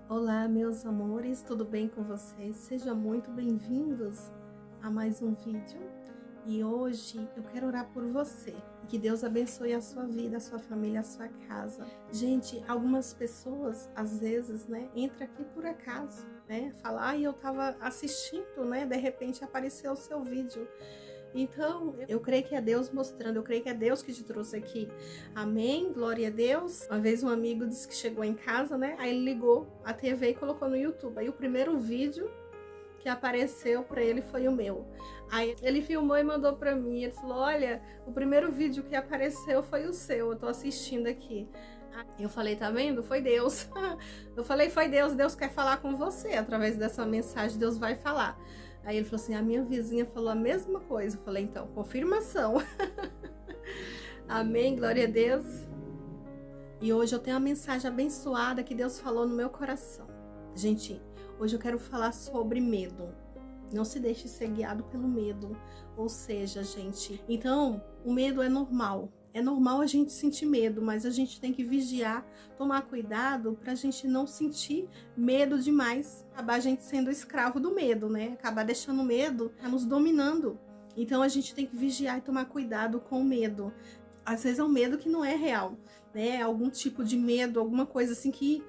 Olá, meus amores, tudo bem com vocês? Sejam muito bem-vindos a mais um vídeo. E hoje eu quero orar por você. Que Deus abençoe a sua vida, a sua família, a sua casa. Gente, algumas pessoas, às vezes, entra aqui por acaso, fala, eu tava assistindo, de repente apareceu o seu vídeo. Então, eu creio que é Deus mostrando, eu creio que é Deus que te trouxe aqui. Amém? Glória a Deus. Uma vez um amigo disse que chegou em casa, aí ele ligou a TV e colocou no YouTube. Aí o primeiro vídeo que apareceu para ele foi o meu. Aí ele filmou e mandou para mim. Ele falou, olha, o primeiro vídeo que apareceu foi o seu, eu tô assistindo aqui. Eu falei, tá vendo? Foi Deus. Eu falei, foi Deus, Deus quer falar com você. Através dessa mensagem, Deus vai falar. Aí ele falou assim, a minha vizinha falou a mesma coisa. Eu falei, então, confirmação. Amém, glória a Deus. E hoje eu tenho uma mensagem abençoada que Deus falou no meu coração. Gente, hoje eu quero falar sobre medo. Não se deixe ser guiado pelo medo. Ou seja, gente, então, o medo é normal. É normal a gente sentir medo, mas a gente tem que vigiar, tomar cuidado pra gente não sentir medo demais. Acabar a gente sendo escravo do medo, Acabar deixando o medo nos dominando. Então a gente tem que vigiar e tomar cuidado com o medo. Às vezes é um medo que não é real, Algum tipo de medo, alguma coisa assim que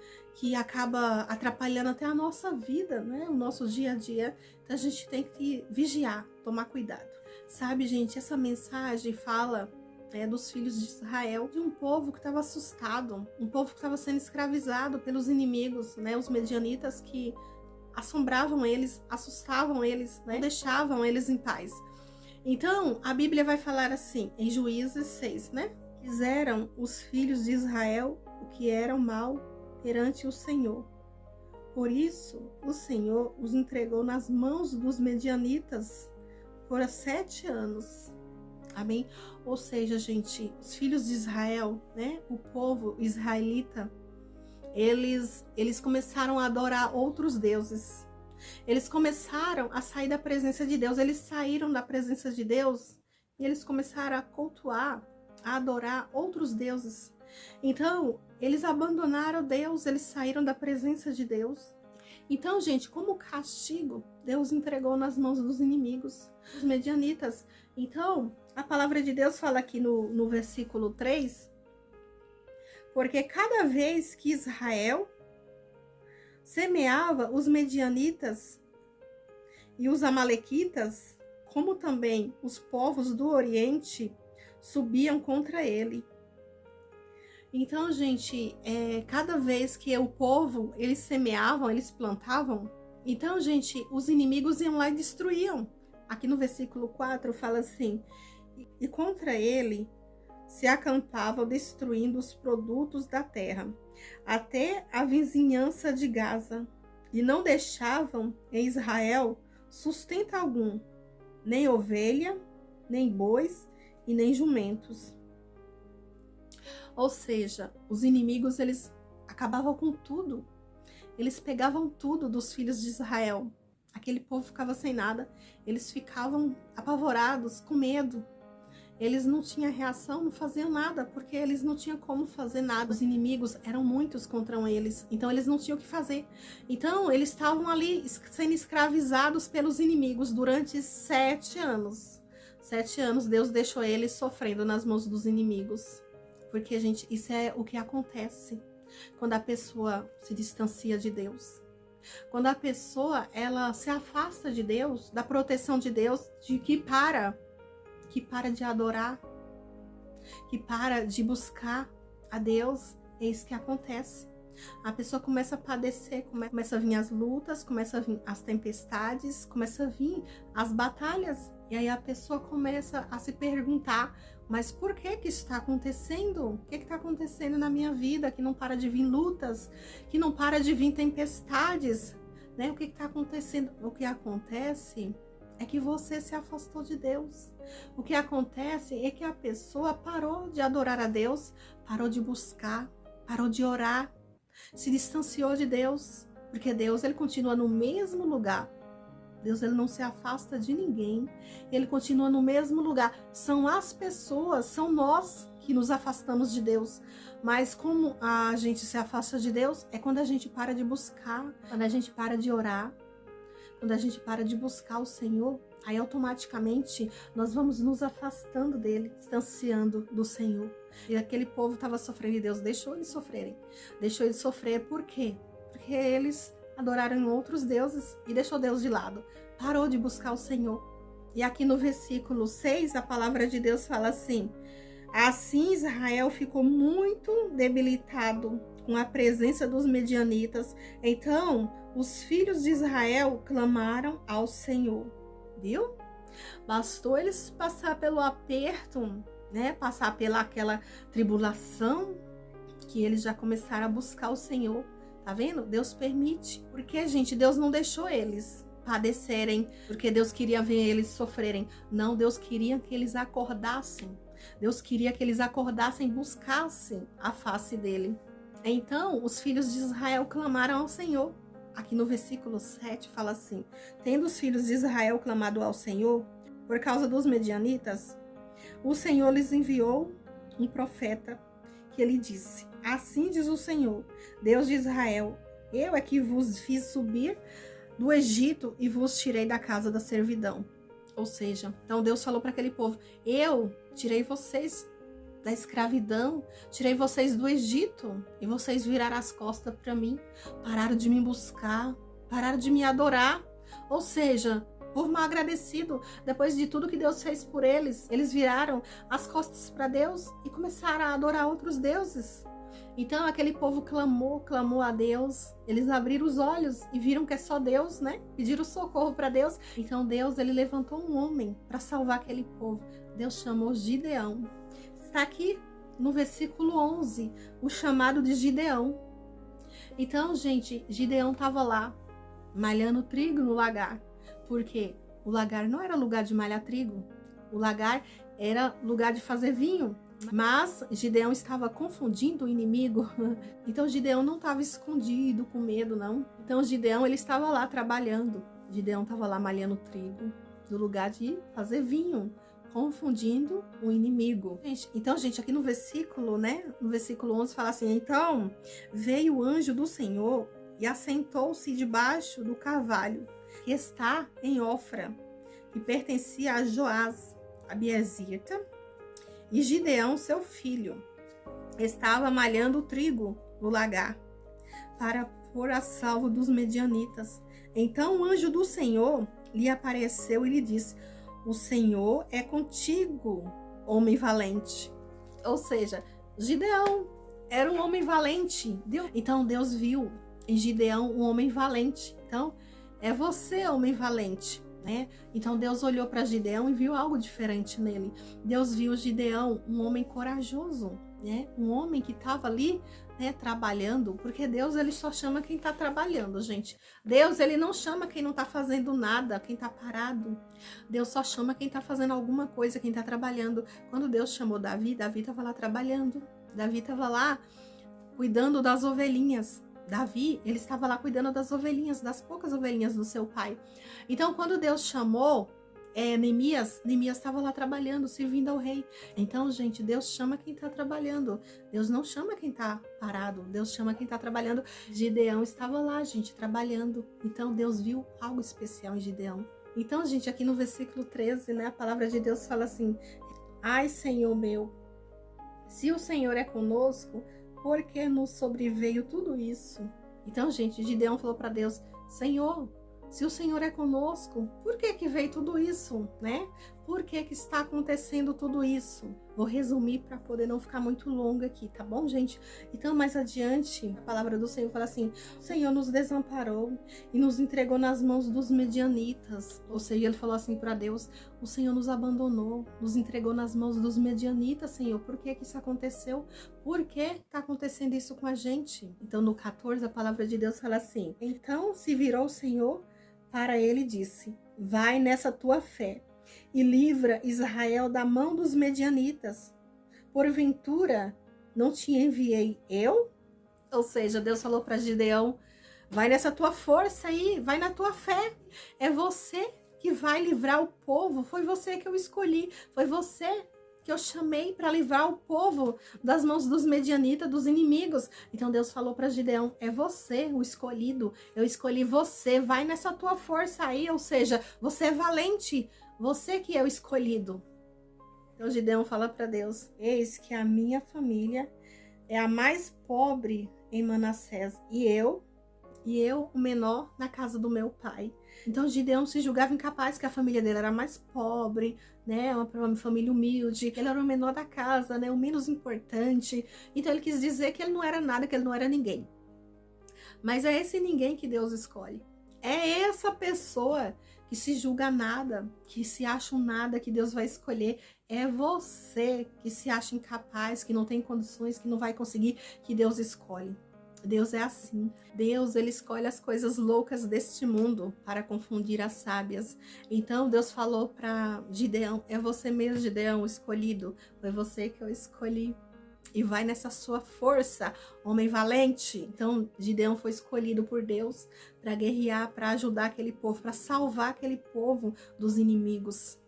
acaba atrapalhando até a nossa vida, O nosso dia a dia. Então a gente tem que vigiar, tomar cuidado. Sabe, gente, essa mensagem fala dos filhos de Israel, de um povo que estava assustado, um povo que estava sendo escravizado pelos inimigos, os medianitas que assombravam eles, assustavam eles, não deixavam eles em paz. Então, a Bíblia vai falar assim, em Juízes 6, Fizeram os filhos de Israel o que era mal perante o Senhor. Por isso, o Senhor os entregou nas mãos dos medianitas por 7 anos. Amém? Ou seja, gente, os filhos de Israel, o povo israelita, eles começaram a adorar outros deuses. Eles começaram a sair da presença de Deus. Eles saíram da presença de Deus e eles começaram a cultuar, a adorar outros deuses. Então, eles abandonaram Deus, eles saíram da presença de Deus. Então, gente, como castigo, Deus entregou nas mãos dos inimigos, os medianitas. Então, a palavra de Deus fala aqui no versículo 3, porque cada vez que Israel semeava os medianitas e os amalequitas, como também os povos do Oriente, subiam contra ele. Então, gente, cada vez que o povo, eles semeavam, eles plantavam, então, gente, os inimigos iam lá e destruíam. Aqui no versículo 4 fala assim, e contra ele se acampavam destruindo os produtos da terra, até a vizinhança de Gaza, e não deixavam em Israel sustento algum, nem ovelha, nem bois e nem jumentos. Ou seja, os inimigos, eles acabavam com tudo. Eles pegavam tudo dos filhos de Israel. Aquele povo ficava sem nada. Eles ficavam apavorados, com medo. Eles não tinham reação, não faziam nada, porque eles não tinham como fazer nada. Os inimigos eram muitos contra eles, então eles não tinham o que fazer. Então eles estavam ali sendo escravizados pelos inimigos durante 7 anos. 7 anos Deus deixou eles sofrendo nas mãos dos inimigos. Porque, gente, isso é o que acontece quando a pessoa se distancia de Deus. Quando a pessoa, ela se afasta de Deus, da proteção de Deus, que para de adorar, que para de buscar a Deus, é isso que acontece. A pessoa começa a padecer, começa a vir as lutas, começa a vir as tempestades, começa a vir as batalhas. E aí a pessoa começa a se perguntar, mas por que isso está acontecendo? O que está acontecendo na minha vida? Que não para de vir lutas, que não para de vir tempestades, O que está acontecendo? O que acontece é que você se afastou de Deus. O que acontece é que a pessoa parou de adorar a Deus, parou de buscar, parou de orar, se distanciou de Deus, porque Deus, ele continua no mesmo lugar. Deus, ele não se afasta de ninguém, ele continua no mesmo lugar. São as pessoas, são nós que nos afastamos de Deus. Mas como a gente se afasta de Deus é quando a gente para de buscar, quando a gente para de orar, quando a gente para de buscar o Senhor, aí automaticamente nós vamos nos afastando dele, distanciando do Senhor. E aquele povo estava sofrendo e Deus deixou eles sofrerem. Deixou eles sofrer por quê? Porque eles adoraram outros deuses e deixou Deus de lado. Parou de buscar o Senhor. E aqui no versículo 6, a palavra de Deus fala assim: assim Israel ficou muito debilitado com a presença dos medianitas. Então, os filhos de Israel clamaram ao Senhor. Viu? Bastou eles passar pelo aperto, né? Passar pela aquela tribulação, que eles já começaram a buscar o Senhor. Tá vendo? Deus permite. Porque, gente, Deus não deixou eles padecerem, porque Deus queria ver eles sofrerem. Não, Deus queria que eles acordassem. Deus queria que eles acordassem, buscassem a face dele. Então, os filhos de Israel clamaram ao Senhor. Aqui no versículo 7 fala assim: tendo os filhos de Israel clamado ao Senhor por causa dos medianitas, o Senhor lhes enviou um profeta, que ele disse: assim diz o Senhor, Deus de Israel, eu é que vos fiz subir do Egito e vos tirei da casa da servidão. Ou seja, então Deus falou para aquele povo: eu tirei vocês da escravidão, tirei vocês do Egito e vocês viraram as costas para mim, pararam de me buscar, pararam de me adorar. Ou seja, por mal agradecido, depois de tudo que Deus fez por eles, eles viraram as costas para Deus e começaram a adorar outros deuses. Então aquele povo clamou a Deus, eles abriram os olhos e viram que é só Deus, né? Pediram socorro para Deus. Então Deus, ele levantou um homem para salvar aquele povo. Deus chamou Gideão. Está aqui no versículo 11, o chamado de Gideão. Então, gente, Gideão estava lá, malhando trigo no lagar. Porque o lagar não era lugar de malhar trigo, o lagar era lugar de fazer vinho. Mas Gideão estava confundindo o inimigo. Então Gideão não estava escondido com medo, não. Então Gideão, ele estava lá trabalhando. Gideão estava lá malhando trigo no lugar de fazer vinho, confundindo o inimigo. Então, gente, aqui no versículo, né? No versículo 11 fala assim: então veio o anjo do Senhor e assentou-se debaixo do carvalho que está em Ofra, que pertencia a Joás, a Biezirta. E Gideão, seu filho, estava malhando trigo no lagar para pôr a salvo dos medianitas. Então o anjo do Senhor lhe apareceu e lhe disse: o Senhor é contigo, homem valente. Ou seja, Gideão era um homem valente. Então Deus viu em Gideão um homem valente. Então, é você, homem valente. Né? Então Deus olhou para Gideão e viu algo diferente nele. Deus viu Gideão um homem corajoso, né? Um homem que estava ali, né, trabalhando, porque Deus, ele só chama quem está trabalhando, gente. Deus, ele não chama quem não está fazendo nada, quem está parado. Deus só chama quem está fazendo alguma coisa, quem está trabalhando. Quando Deus chamou Davi, Davi estava lá trabalhando. Davi estava lá cuidando das ovelhinhas. Davi, ele estava lá cuidando das ovelhinhas, das poucas ovelhinhas do seu pai. Então, quando Deus chamou Neemias estava lá trabalhando, servindo ao rei. Então, gente, Deus chama quem está trabalhando. Deus não chama quem está parado. Deus chama quem está trabalhando. Gideão estava lá, gente, trabalhando. Então, Deus viu algo especial em Gideão. Então, gente, aqui no versículo 13, né, a palavra de Deus fala assim: ai, Senhor meu, se o Senhor é conosco, por que nos sobreveio tudo isso? Então, gente, Gideão falou para Deus: Senhor, se o Senhor é conosco, por que veio tudo isso, né? Por que está acontecendo tudo isso? Vou resumir para poder não ficar muito longa aqui, tá bom, gente? Então, mais adiante, a palavra do Senhor fala assim: o Senhor nos desamparou e nos entregou nas mãos dos medianitas. Ou seja, ele falou assim para Deus: o Senhor nos abandonou, nos entregou nas mãos dos medianitas, Senhor. Por que isso aconteceu? Por que está acontecendo isso com a gente? Então, no 14, a palavra de Deus fala assim: então se virou o Senhor para ele e disse: vai nessa tua fé e livra Israel da mão dos medianitas. Porventura, não te enviei eu? Ou seja, Deus falou para Gideão: vai nessa tua força aí, vai na tua fé. É você que vai livrar o povo, foi você que eu escolhi, foi você que eu chamei para livrar o povo das mãos dos medianitas, dos inimigos. Então Deus falou para Gideão, é você o escolhido, eu escolhi você, vai nessa tua força aí, ou seja, você é valente, você que é o escolhido. Então Gideão fala para Deus, eis que a minha família é a mais pobre em Manassés, e eu, o menor na casa do meu pai. Então Gideão se julgava incapaz, que a família dele era mais pobre, né, uma família humilde, ele era o menor da casa, né, o menos importante. Então ele quis dizer que ele não era nada, que ele não era ninguém. Mas é esse ninguém que Deus escolhe. É essa pessoa que se julga nada, que se acha um nada, que Deus vai escolher. É você que se acha incapaz, que não tem condições, que não vai conseguir, que Deus escolhe. Deus é assim. Deus, ele escolhe as coisas loucas deste mundo para confundir as sábias. Então Deus falou para Gideão, é você mesmo, Gideão, o escolhido. Foi você que eu escolhi. E vai nessa sua força, homem valente. Então Gideão foi escolhido por Deus para guerrear, para ajudar aquele povo, para salvar aquele povo dos inimigos.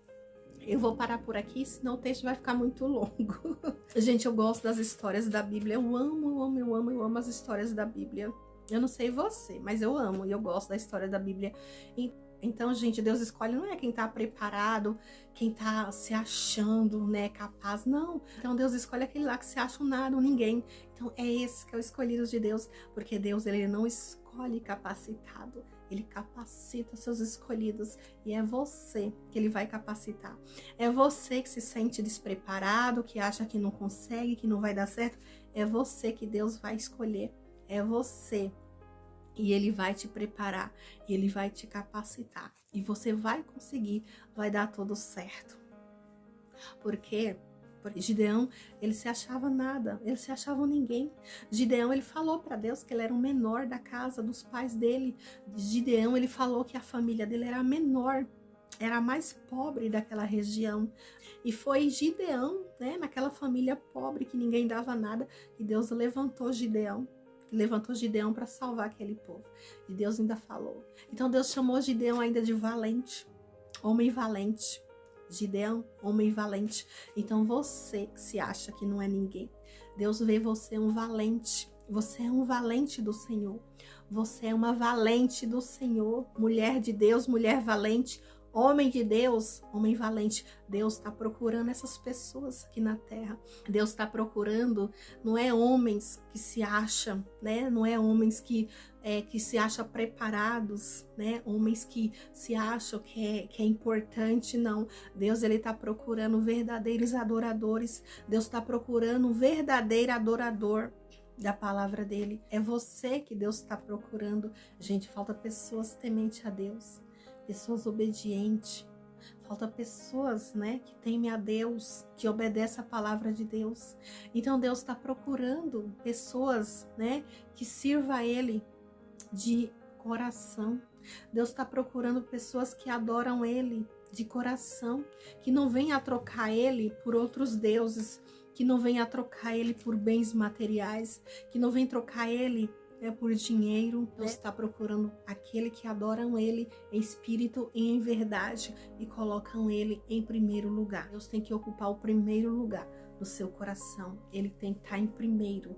Eu vou parar por aqui, senão o texto vai ficar muito longo. Gente, eu gosto das histórias da Bíblia. Eu amo as histórias da Bíblia. Eu não sei você, mas eu amo e eu gosto da história da Bíblia. Então, gente, Deus escolhe não é quem tá preparado, quem tá se achando, né, capaz, não. Então, Deus escolhe aquele lá que se acha um nada, um ninguém. Então, é esse que é o escolhido de Deus, porque Deus, ele não escolhe capacitado. Ele capacita seus escolhidos e é você que ele vai capacitar. É você que se sente despreparado, que acha que não consegue, que não vai dar certo. É você que Deus vai escolher. É você. E ele vai te preparar, e ele vai te capacitar. E você vai conseguir, vai dar tudo certo. Porque Gideão, ele se achava nada, ele se achava um ninguém. Gideão, ele falou para Deus que ele era o menor da casa dos pais dele. Gideão, ele falou que a família dele era a menor, era a mais pobre daquela região. E foi Gideão, né, naquela família pobre que ninguém dava nada, que Deus levantou Gideão. Levantou Gideão para salvar aquele povo. E Deus ainda falou. Então Deus chamou Gideão ainda de valente, homem valente. Gideão, homem valente. Então você que se acha que não é ninguém, Deus vê você um valente. Você é um valente do Senhor. Você é uma valente do Senhor. Mulher de Deus, mulher valente. Homem de Deus, homem valente. Deus está procurando essas pessoas aqui na terra. Deus está procurando, não é homens que se acham, né? Não é homens que se acham preparados, né? Homens que se acham que é importante, não. Deus, ele está procurando verdadeiros adoradores. Deus está procurando um verdadeiro adorador da palavra dele. É você que Deus está procurando. Gente, falta pessoas tementes a Deus. Pessoas obedientes, falta pessoas, né, que temem a Deus, que obedecem a palavra de Deus. Então Deus está procurando pessoas, né, que sirva a Ele de coração. Deus está procurando pessoas que adoram Ele de coração, que não venham a trocar Ele por outros deuses, que não venham a trocar Ele por bens materiais, que não venham trocar Ele por dinheiro. Deus está procurando aquele que adoram ele em espírito e em verdade e colocam ele em primeiro lugar. Deus tem que ocupar o primeiro lugar no seu coração. Ele tem que estar em primeiro.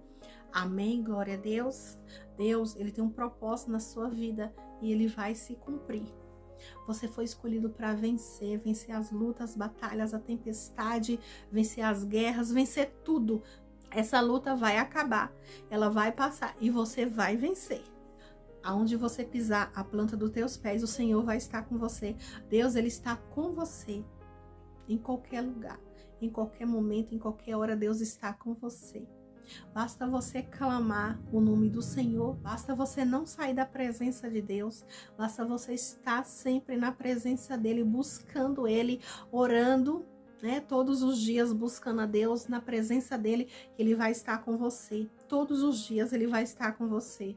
Amém? Glória a Deus. Deus, ele tem um propósito na sua vida e ele vai se cumprir. Você foi escolhido para vencer as lutas, as batalhas, a tempestade, vencer as guerras, vencer tudo. Essa luta vai acabar, ela vai passar e você vai vencer. Aonde você pisar a planta dos teus pés, o Senhor vai estar com você. Deus, ele está com você em qualquer lugar, em qualquer momento, em qualquer hora, Deus está com você. Basta você clamar o nome do Senhor, basta você não sair da presença de Deus, basta você estar sempre na presença dele, buscando ele, orando, né, todos os dias buscando a Deus, na presença dele, ele vai estar com você. Todos os dias ele vai estar com você,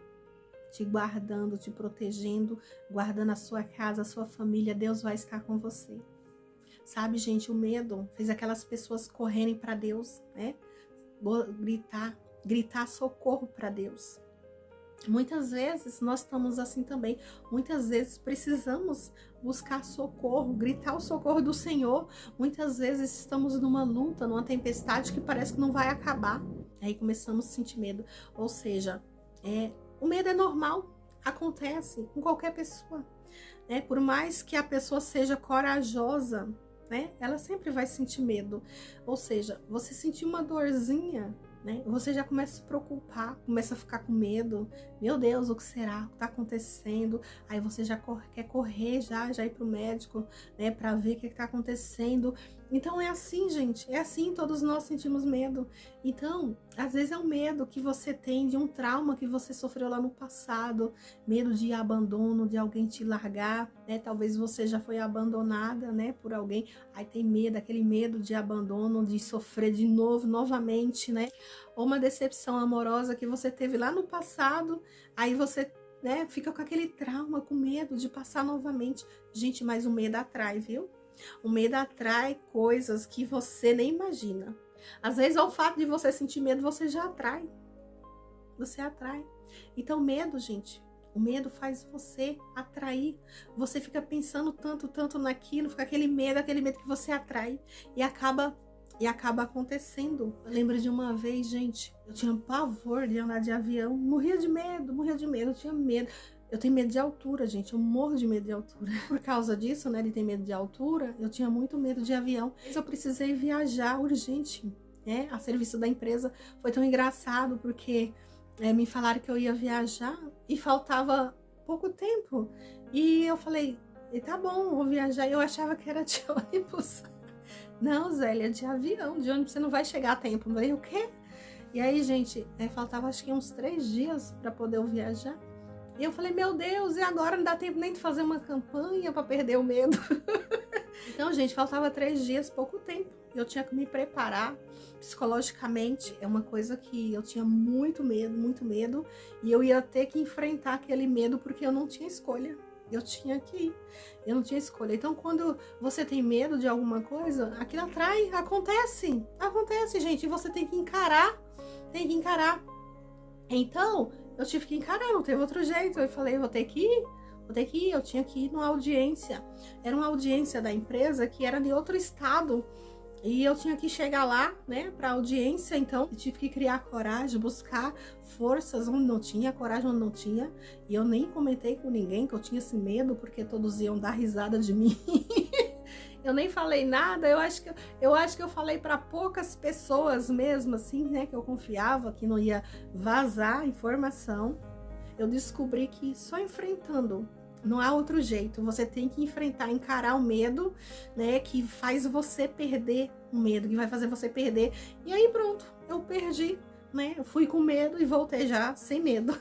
te guardando, te protegendo, guardando a sua casa, a sua família. Deus vai estar com você. Sabe, gente, o medo fez aquelas pessoas correrem para Deus, né? Gritar socorro para Deus. Muitas vezes nós estamos assim também. Muitas vezes precisamos buscar socorro, gritar o socorro do Senhor. Muitas vezes estamos numa luta, numa tempestade que parece que não vai acabar. Aí começamos a sentir medo. Ou seja, o medo é normal, acontece com qualquer pessoa. Por mais que a pessoa seja corajosa, ela sempre vai sentir medo. Ou seja, você sentir uma dorzinha, você já começa a se preocupar, começa a ficar com medo. Meu Deus, o que será? O que está acontecendo? Aí você já quer correr, já ir para o médico, para ver o que está acontecendo. Então é assim, gente, é assim, todos nós sentimos medo. Então, às vezes é um medo que você tem de um trauma que você sofreu lá no passado, medo de abandono, de alguém te largar, talvez você já foi abandonada, por alguém, aí tem medo, aquele medo de abandono, de sofrer de novo, novamente, ou uma decepção amorosa que você teve lá no passado, aí você fica com aquele trauma, com medo de passar novamente. Gente, mas o medo atrai, viu? O medo atrai coisas que você nem imagina. Às vezes, ao fato de você sentir medo, você já atrai. Você atrai. Então, medo, gente, o medo faz você atrair. Você fica pensando tanto naquilo, fica aquele medo que você atrai e acaba acontecendo. Eu lembro de uma vez, gente, eu tinha pavor de andar de avião, morria de medo, eu tinha medo. Eu tenho medo de altura, gente, eu morro de medo de altura. Por causa disso, de ter medo de altura, eu tinha muito medo de avião. Eu precisei viajar urgente, a serviço da empresa. Foi tão engraçado, porque me falaram que eu ia viajar e faltava pouco tempo. E eu falei, tá bom, vou viajar. Eu achava que era de ônibus. Não, Zélia, de avião, de ônibus você não vai chegar a tempo. Eu falei, o quê? E aí, gente, faltava acho que uns 3 dias para poder eu viajar. E eu falei, meu Deus, e agora não dá tempo nem de fazer uma campanha para perder o medo. Então, gente, faltava 3 dias, pouco tempo. Eu tinha que me preparar psicologicamente. É uma coisa que eu tinha muito medo. E eu ia ter que enfrentar aquele medo porque eu não tinha escolha. Eu tinha que ir. Eu não tinha escolha. Então, quando você tem medo de alguma coisa, aquilo atrai, acontece. Acontece, gente. E você tem que encarar. Então, eu tive que encarar, não teve outro jeito. Eu falei, vou ter que ir. Eu tinha que ir numa audiência. Era uma audiência da empresa que era de outro estado. E eu tinha que chegar lá, para audiência. Então, eu tive que criar coragem, buscar forças onde não tinha, coragem onde não tinha. E eu nem comentei com ninguém que eu tinha esse medo, porque todos iam dar risada de mim. Eu nem falei nada, eu acho que eu falei para poucas pessoas mesmo, assim, que eu confiava que não ia vazar informação. Eu descobri que só enfrentando, não há outro jeito. Você tem que enfrentar, encarar o medo, que faz você perder o medo, que vai fazer você perder. E aí pronto, eu perdi, Eu fui com medo e voltei já sem medo.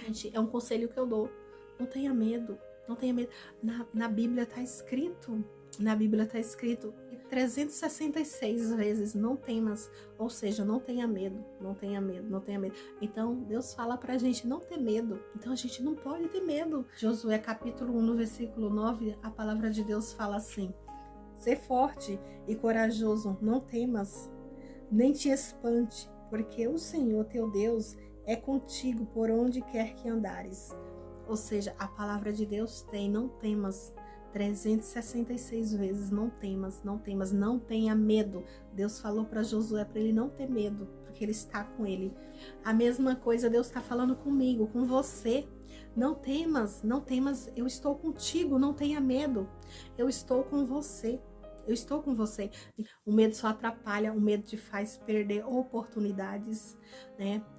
Gente, é um conselho que eu dou. Não tenha medo, não tenha medo. Na Bíblia está escrito. 366 vezes, não temas, ou seja, não tenha medo. Então, Deus fala pra gente não ter medo, então a gente não pode ter medo. Josué capítulo 1, no versículo 9, a palavra de Deus fala assim: Sê forte e corajoso, não temas, nem te espante, porque o Senhor teu Deus é contigo por onde quer que andares. Ou seja, a palavra de Deus tem, não temas, 366 vezes, não temas, não tenha medo. Deus falou para Josué para ele não ter medo, porque ele está com ele. A mesma coisa Deus está falando comigo, com você. Não temas, eu estou contigo, não tenha medo. Eu estou com você. O medo só atrapalha, o medo te faz perder oportunidades,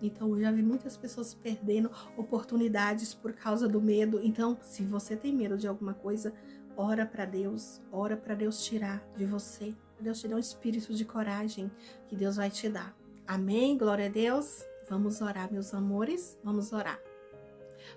Então, eu já vi muitas pessoas perdendo oportunidades por causa do medo. Então, se você tem medo de alguma coisa, ora para Deus tirar de você, Deus te dá um espírito de coragem que Deus vai te dar. Amém? Glória a Deus. Vamos orar, meus amores, vamos orar.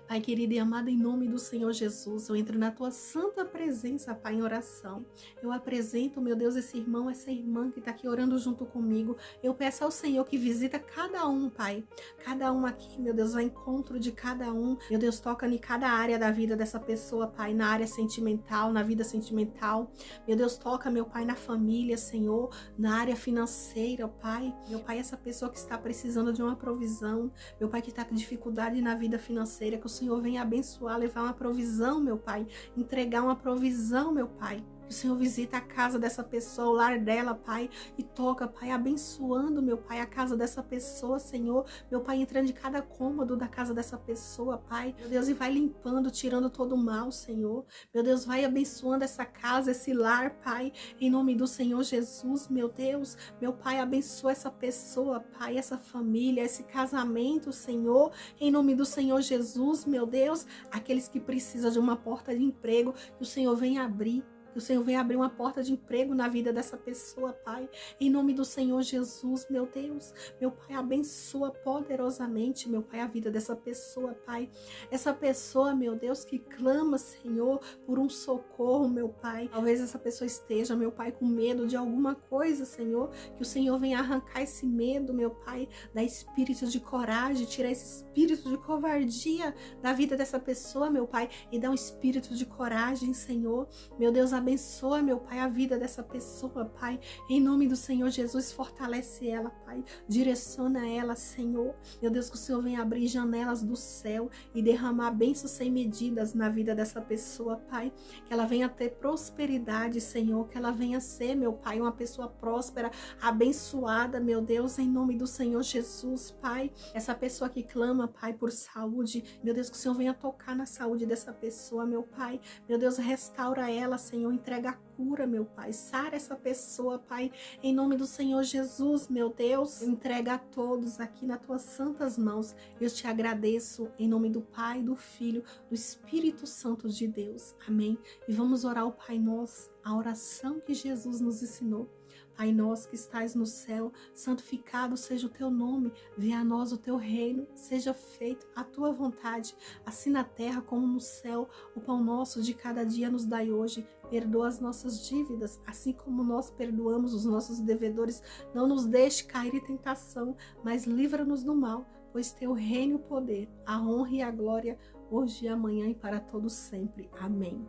Pai querido e amado, em nome do Senhor Jesus, eu entro na tua santa presença, Pai, em oração. Eu apresento, meu Deus, esse irmão, essa irmã que está aqui orando junto comigo. Eu peço ao Senhor que visita cada um, Pai. Cada um aqui, meu Deus, vai ao encontro de cada um. Meu Deus, toca em cada área da vida dessa pessoa, Pai, na área sentimental, na vida sentimental. Meu Deus, toca, meu Pai, na família, Senhor, na área financeira, Pai. Meu Pai, essa pessoa que está precisando de uma provisão, meu Pai, que está com dificuldade na vida financeira, que o Senhor venha abençoar, levar uma provisão, meu Pai, entregar uma provisão, meu Pai. Que o Senhor visita a casa dessa pessoa, o lar dela, Pai, e toca, Pai, abençoando, meu Pai, a casa dessa pessoa, Senhor. Meu Pai, entrando em cada cômodo da casa dessa pessoa, Pai. Meu Deus, e vai limpando, tirando todo o mal, Senhor. Meu Deus, vai abençoando essa casa, esse lar, Pai, em nome do Senhor Jesus, meu Deus. Meu Pai, abençoa essa pessoa, Pai, essa família, esse casamento, Senhor, em nome do Senhor Jesus, meu Deus. Aqueles que precisam de uma porta de emprego, que o Senhor venha abrir. Que o Senhor venha abrir uma porta de emprego na vida dessa pessoa, Pai. Em nome do Senhor Jesus, meu Deus. Meu Pai, abençoa poderosamente, meu Pai, a vida dessa pessoa, Pai. Essa pessoa, meu Deus, que clama, Senhor, por um socorro, meu Pai. Talvez essa pessoa esteja, meu Pai, com medo de alguma coisa, Senhor. Que o Senhor venha arrancar esse medo, meu Pai, dá espírito de coragem, tirar esse espírito de covardia da vida dessa pessoa, meu Pai, e dá um espírito de coragem, Senhor. Meu Deus, abençoa, meu Pai, a vida dessa pessoa, Pai. Em nome do Senhor Jesus, fortalece ela, Pai. Direciona ela, Senhor. Meu Deus, que o Senhor venha abrir janelas do céu e derramar bênçãos sem medidas na vida dessa pessoa, Pai. Que ela venha ter prosperidade, Senhor. Que ela venha ser, meu Pai, uma pessoa próspera, abençoada, meu Deus, em nome do Senhor Jesus, Pai. Essa pessoa que clama, Pai, por saúde. Meu Deus, que o Senhor venha tocar na saúde dessa pessoa, meu Pai. Meu Deus, restaura ela, Senhor. Entrega a cura, meu Pai. Sara essa pessoa, Pai, em nome do Senhor Jesus, meu Deus. Entrega a todos aqui nas tuas santas mãos. Eu te agradeço em nome do Pai, do Filho, do Espírito Santo de Deus. Amém. E vamos orar o Pai Nosso, a oração que Jesus nos ensinou. Pai nosso que estais no céu, santificado seja o teu nome, venha a nós o teu reino, seja feita a tua vontade, assim na terra como no céu. O pão nosso de cada dia nos dai hoje, perdoa as nossas dívidas, assim como nós perdoamos os nossos devedores. Não nos deixe cair em tentação, mas livra-nos do mal, pois teu reino e o poder, a honra e a glória, hoje e amanhã e para todos sempre. Amém.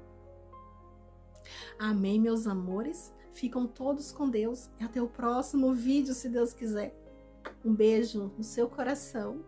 Amém, meus amores. Ficam todos com Deus. E até o próximo vídeo, se Deus quiser. Um beijo no seu coração.